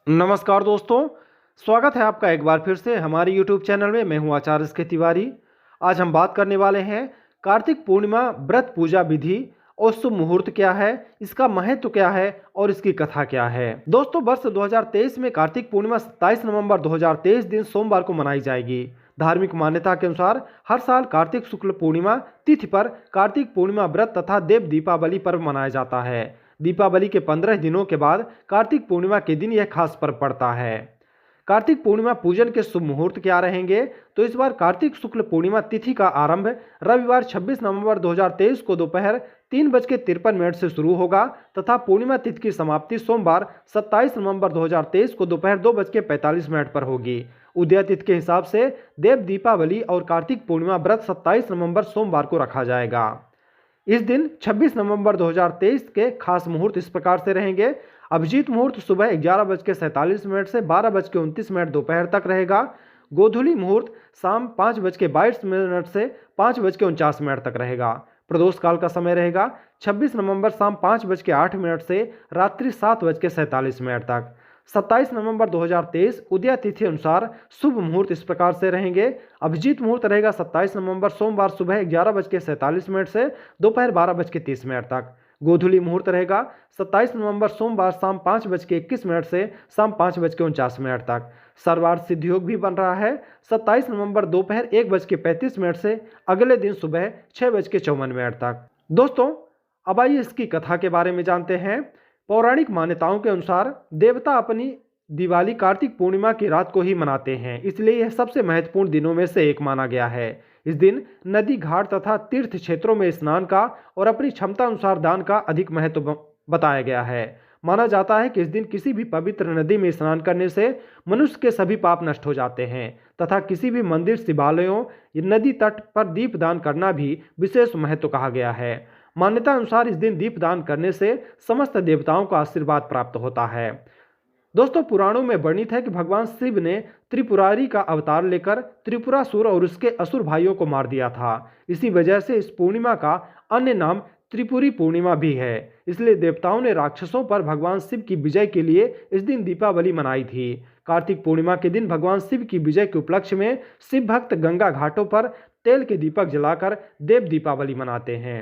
नमस्कार दोस्तों, स्वागत है आपका एक बार फिर से हमारे YouTube चैनल में। मैं हूं आचार्य एस के तिवारी। आज हम बात करने वाले हैं कार्तिक पूर्णिमा व्रत पूजा विधि और शुभ मुहूर्त क्या है, इसका महत्व क्या है और इसकी कथा क्या है। दोस्तों, वर्ष 2023 में कार्तिक पूर्णिमा 27 नवंबर 2023 दिन सोमवार को मनाई जाएगी। धार्मिक मान्यता के अनुसार हर साल कार्तिक शुक्ल पूर्णिमा तिथि पर कार्तिक पूर्णिमा व्रत तथा देव दीपावली पर्व मनाया जाता है। दीपावली के 15 दिनों के बाद कार्तिक पूर्णिमा के दिन यह खास पर्व पड़ता है। कार्तिक पूर्णिमा पूजन के शुभ मुहूर्त क्या रहेंगे, तो इस बार कार्तिक शुक्ल पूर्णिमा तिथि का आरंभ रविवार 26 नवंबर 2023 को दोपहर 3:53 से शुरू होगा तथा पूर्णिमा तिथि की समाप्ति सोमवार 27 नवंबर 2023 को दोपहर 2:45 पर होगी। उदय तिथि के हिसाब से देव दीपावली और कार्तिक पूर्णिमा व्रत 27 नवंबर सोमवार को रखा जाएगा। इस दिन 26 नवंबर 2023 के खास मुहूर्त इस प्रकार से रहेंगे। अभिजीत मुहूर्त सुबह 11:47 से 12:29 दोपहर तक रहेगा। गोधूली मुहूर्त शाम 5:22 से 5:49 तक रहेगा। प्रदोष काल का समय रहेगा 26 नवंबर शाम 5:08 से रात्रि 7:47 तक। 27 नवंबर 2023 उदय तिथि अनुसार शुभ मुहूर्त इस प्रकार से रहेंगे। अभिजीत मुहूर्त रहेगा 27 नवंबर सोमवार सुबह 11:47 से दोपहर 12:30 तक। गोधूली मुहूर्त रहेगा 27 नवंबर सोमवार शाम 5:21 से शाम 5:49 तक। सर्वार्थ सिद्ध योग भी बन रहा है 27 नवंबर दोपहर 1:35 से अगले दिन सुबह 6:54 तक। दोस्तों, अब आइए इसकी कथा के बारे में जानते हैं। पौराणिक मान्यताओं के अनुसार देवता अपनी दिवाली कार्तिक पूर्णिमा की रात को ही मनाते हैं, इसलिए यह सबसे महत्वपूर्ण दिनों में से एक माना गया है। इस दिन नदी घाट तथा तीर्थ क्षेत्रों में स्नान का और अपनी क्षमता अनुसार दान का अधिक महत्व बताया गया है। माना जाता है कि इस दिन किसी भी पवित्र नदी में स्नान करने से मनुष्य के सभी पाप नष्ट हो जाते हैं तथा किसी भी मंदिर, शिवालयों, नदी तट पर दीप दान करना भी विशेष महत्व कहा गया है। मान्यता अनुसार इस दिन दीप दान करने से समस्त देवताओं का आशीर्वाद प्राप्त होता है। दोस्तों, पुराणों में वर्णित है कि भगवान शिव ने त्रिपुरारी का अवतार लेकर त्रिपुरासुर और उसके असुर भाइयों को मार दिया था। इसी वजह से इस पूर्णिमा का अन्य नाम त्रिपुरी पूर्णिमा भी है। इसलिए देवताओं ने राक्षसों पर भगवान शिव की विजय के लिए इस दिन दीपावली मनाई थी। कार्तिक पूर्णिमा के दिन भगवान शिव की विजय के उपलक्ष्य में शिव भक्त गंगा घाटों पर तेल के दीपक जलाकर देव दीपावली मनाते हैं।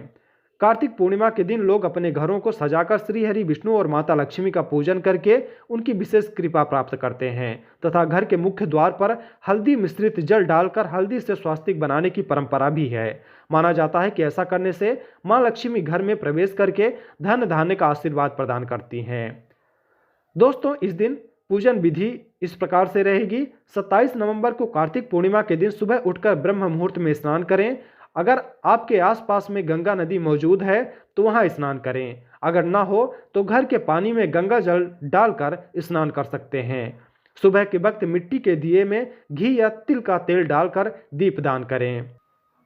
कार्तिक पूर्णिमा के दिन लोग अपने घरों को सजाकर श्री हरि विष्णु और माता लक्ष्मी का पूजन करके उनकी विशेष कृपा प्राप्त करते हैं तथा घर के मुख्य द्वार पर हल्दी मिश्रित जल डालकर हल्दी से स्वास्तिक बनाने की परंपरा भी है। माना जाता है कि ऐसा करने से मां लक्ष्मी घर में प्रवेश करके धन धान्य का आशीर्वाद प्रदान करती हैं। दोस्तों, इस दिन पूजन विधि इस प्रकार से रहेगी। 27 नवंबर को कार्तिक पूर्णिमा के दिन सुबह उठकर ब्रह्म मुहूर्त में स्नान करें। अगर आपके आसपास में गंगा नदी मौजूद है तो वहां स्नान करें। अगर ना हो तो घर के पानी में गंगा जल डालकर स्नान कर सकते हैं। सुबह के वक्त मिट्टी के दिए में घी या तिल का तेल डालकर दीपदान करें।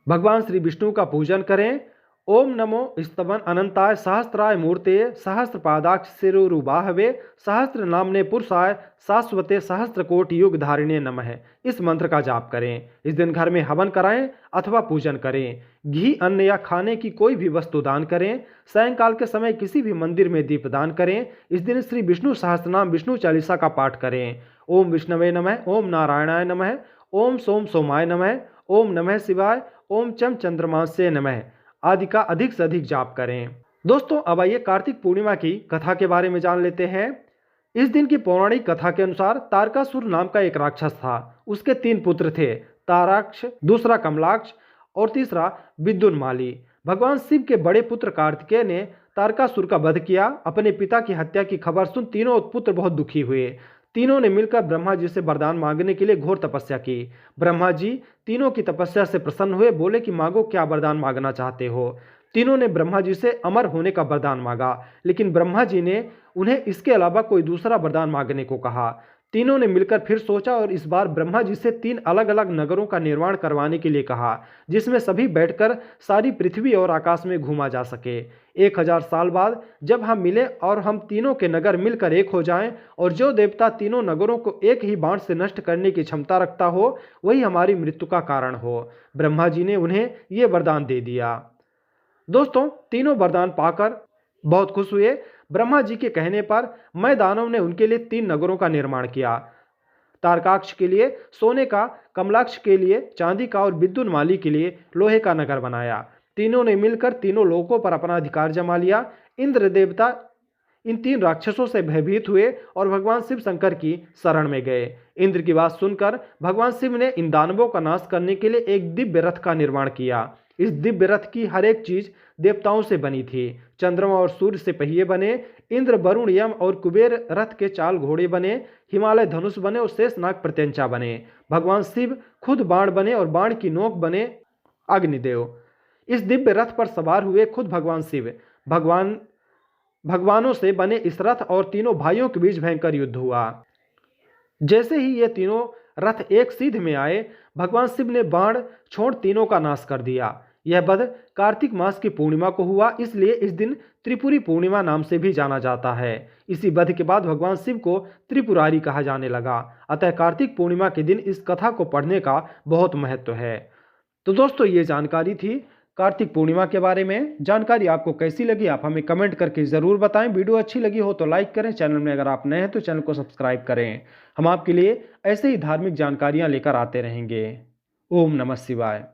भगवान श्री विष्णु का पूजन करें। ओम नमो स्तवन अनंताय सहस्त्राय मूर्ते सहस्त्र पादाक्ष शिरोरुबाहवे सहस्त्र नामने पुरुषाय शाश्वते सहस्त्र कोटि युग धारिणे नमः, इस मंत्र का जाप करें। इस दिन घर में हवन कराएं अथवा पूजन करें। घी, अन्न या खाने की कोई भी वस्तु दान करें। सायंकाल के समय किसी भी मंदिर में दीप दान करें। इस दिन श्री विष्णु सहस्त्रनाम विष्णु चालीसा का पाठ करें। ओम विष्णवे नमः, ओम नारायणाय नमः, ओम सोम सोमाय नमः, ओम नमः शिवाय, ओम चम चंद्रमासे नमः आदि का अधिक से अधिक जाप करें। दोस्तों, अब आइए कार्तिक पूर्णिमा की कथा के बारे में जान लेते हैं। इस दिन की पौराणिक कथा के अनुसार तारकासुर नाम का एक राक्षस था। उसके 3 पुत्र थे, ताराक्ष, दूसरा कमलाक्ष और तीसरा विद्युन्माली। भगवान शिव के बड़े पुत्र कार्तिकेय ने तारकासुर का वध किया। अपने पिता की हत्या की खबर सुन तीनों पुत्र बहुत दुखी हुए। तीनों ने मिलकर ब्रह्मा जी से वरदान मांगने के लिए घोर तपस्या की। ब्रह्मा जी तीनों की तपस्या से प्रसन्न हुए। बोले कि मांगो, क्या वरदान मांगना चाहते हो। तीनों ने ब्रह्मा जी से अमर होने का वरदान मांगा, लेकिन ब्रह्मा जी ने उन्हें इसके अलावा कोई दूसरा वरदान मांगने को कहा। तीनों ने मिलकर फिर सोचा और इस बार ब्रह्मा जी से 3 अलग अलग नगरों का निर्माण करवाने के लिए कहा, जिसमें सभी बैठकर सारी पृथ्वी और आकाश में घूमा जा सके। 1000 साल बाद जब हम मिले और हम तीनों के नगर मिलकर एक हो जाएं और जो देवता तीनों नगरों को एक ही बाण से नष्ट करने की क्षमता रखता हो वही हमारी मृत्यु का कारण हो। ब्रह्मा जी ने उन्हें यह वरदान दे दिया। दोस्तों, तीनों वरदान पाकर बहुत खुश हुए। ब्रह्मा जी के कहने पर मैं दानव ने उनके लिए 3 नगरों का निर्माण किया। तारकाक्ष के लिए सोने का, कमलाक्ष के लिए चांदी का और विद्युन्माली के लिए लोहे का नगर बनाया। तीनों ने मिलकर तीनों लोकों पर अपना अधिकार जमा लिया। इंद्र देवता इन 3 राक्षसों से भयभीत हुए और भगवान शिव शंकर की शरण में गए। इंद्र की बात सुनकर भगवान शिव ने इन दानवों का नाश करने के लिए एक दिव्य रथ का निर्माण किया। इस दिव्य रथ की हर एक चीज देवताओं से बनी थी। चंद्रमा और सूर्य से पहिए बने, इंद्र, वरुण, यम और कुबेर रथ के चाल घोड़े बने, हिमालय धनुष बने और शेषनाग प्रत्यंचा बने। भगवान शिव खुद बाण बने और बाण की नोक बने अग्निदेव। इस दिव्य रथ पर सवार हुए खुद भगवान शिव। भगवानों से बने इस रथ और तीनों भाइयों के बीच भयंकर युद्ध हुआ। जैसे ही ये तीनों रथ एक सीध में आए, भगवान शिव ने बाण छोड़ तीनों का नाश कर दिया। यह वध कार्तिक मास की पूर्णिमा को हुआ, इसलिए इस दिन त्रिपुरी पूर्णिमा नाम से भी जाना जाता है। इसी वध के बाद भगवान शिव को त्रिपुरारी कहा जाने लगा। अतः कार्तिक पूर्णिमा के दिन इस कथा को पढ़ने का बहुत महत्व है। तो दोस्तों, ये जानकारी थी कार्तिक पूर्णिमा के बारे में। जानकारी आपको कैसी लगी आप हमें कमेंट करके ज़रूर बताएं। वीडियो अच्छी लगी हो तो लाइक करें। चैनल में अगर आप नए हैं तो चैनल को सब्सक्राइब करें। हम आपके लिए ऐसे ही धार्मिक जानकारियां लेकर आते रहेंगे। ओम नमः शिवाय।